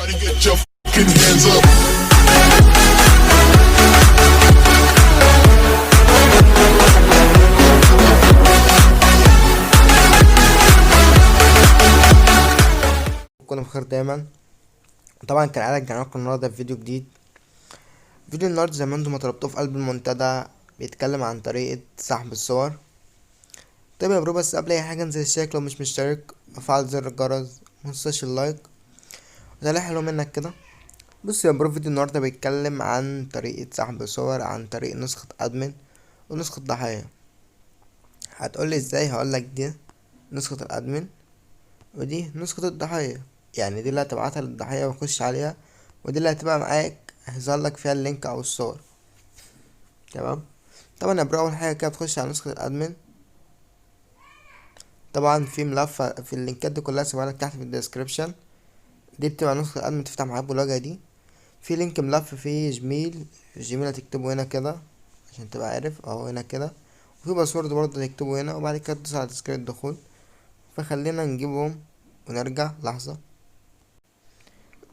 Everybody get your fucking hands up. كنا بخير دايما. طبعا كان عادة رجعنا لكم النهارده بفيديو جديد. فيديو النهارده زي ما انتم طلبتوه في قلب المنتدى بيتكلم عن طريقة سحب الصور. طيب يا برو، بس قبل اي حاجة انزل اشترك لو مش مشترك وفعل زر الجرس ومتنساش اللايك، وده حلو منك كده. بص يا برو، فيديو النهارده بيتكلم عن طريقة سحب الصور عن طريق نسخة ادمن ونسخة ضحية. هتقولي ازاي؟ هقولك دي نسخة الادمن ودي نسخة الضحية. يعني دي اللي هتبعتها للضحية ويخش عليها، ودي اللي هتبقى معاك هيظهر لك فيها اللينك او الصور. تمام. طبعا يا برو، اول حاجة كده بتخش على نسخة الادمن. طبعا في ملف في اللينكات دي كلها سيبها لك تحت في الديسكريبشن. دي بتبقى نسخة الادمن تفتح معاك بالواجهة دي. في لينك ملف فيه جيميل هتكتبه هنا كده عشان تبقى عارف اهو هنا كده. وفي باسورد برضه هتكتبه هنا، وبعد كده تدوس على تذكرة الدخول. فخلينا نجيبهم ونرجع لحظة.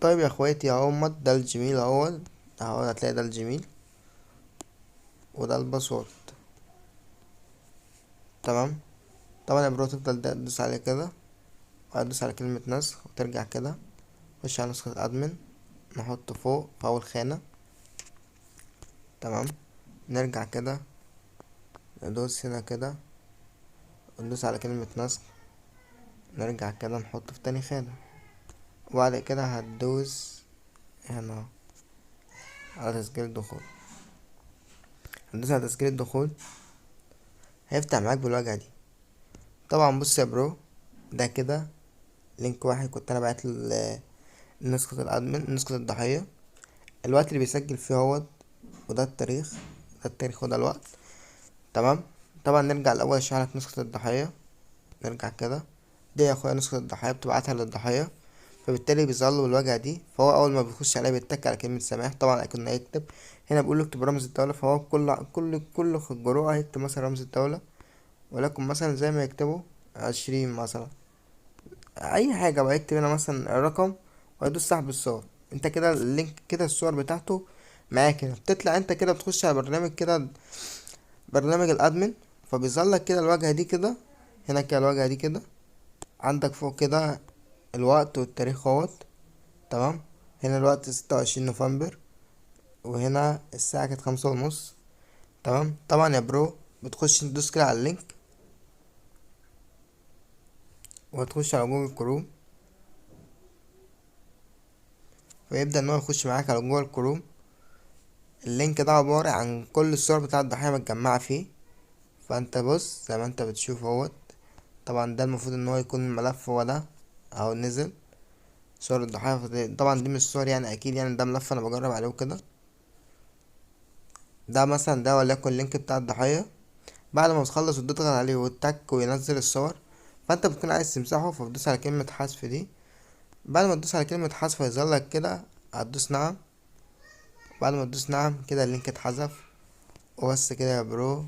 طيب يا اخواتي، اهو ده الجيميل اهو هتلاقي ده الجيميل وده الباسورد. تمام. طبعا يا برو تفضل تدوس عليه كده وهتدوس على كلمة نسخ وترجع كده. خش على نسخة الادمن، نحط فوق في اول خانة. تمام. نرجع كده ندوس هنا كده وندوس على كلمة نسخ، نرجع كده نحط في تاني خانة. وبعد كده هتدوس هنا على تسجيل الدخول. هتدوس على تسجيل الدخول هيفتح معاك بالواجهة دي. طبعا بص يا برو، ده كده لينك واحد كنت انا بعت نسخة الادمن نسخة الضحية. الوقت اللي بيسجل فيه اهوت، وده التاريخ، ده التاريخ وده الوقت. تمام. طبعا نرجع الاول اشرح نسخة الضحية. نرجع كده. دي يا اخويا نسخة الضحية بتبعتها للضحية، فبالتالي بيظهر له بالواجهة دي. فهو اول ما بيخش عليها بيتك على كلمة سماح. طبعا كنا هيكتب هنا بيقول له اكتب رمز الدولة، فهو كل جروء هيكتب مثلا رمز الدولة، ولكن مثلا زي ما يكتبه 20 مثلا، اي حاجة بقى. يكتب هنا مثلا الرقم ويدوس سحب الصور. انت كده اللينك كده الصور بتاعته معاك هنا. بتطلع انت كده بتخش على برنامج كده، برنامج الادمن، فبيظهر لك كده الواجهة دي كده. هنا كده الواجهة دي كده، عندك فوق كده الوقت والتاريخ اهوت. تمام. هنا الوقت 26 نوفمبر، وهنا الساعة كانت 5:30. تمام. طبعا يا برو بتخش تدوس كده على اللينك وهتخش على جوجل كروم، فيبدأ ان هو يخش معاك على جوجل كروم. اللينك ده عبارة عن كل الصور بتاع الضحية متجمعة فيه. فانت بص زي ما انت بتشوف اهوت. طبعا ده المفروض ان هو يكون الملف هو ده اهو نزل صور الضحية. طبعا دي مش صور يعني، اكيد يعني ده ملف انا بجرب عليه وكده. ده مثلا ده وليكن اللينك بتاع الضحية. بعد ما بتخلص وتضغط عليه وتك وينزل الصور، فانت بتكون عايز تمسحه فبتدوس على كلمة حذف دي. بعد ما تدوس على كلمة حذف هيظهر لك كده، هتدوس نعم. بعد ما تدوس نعم كده اللينك اتحذف. وبس كده يا برو،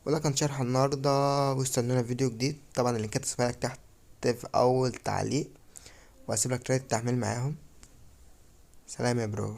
وده كان شرح النهاردة. واستنونا فيديو جديد. طبعا اللينكات هسيبها لك تحت في اول تعليق، وهسيب لك طريقة التحميل معاهم. سلام يا برو.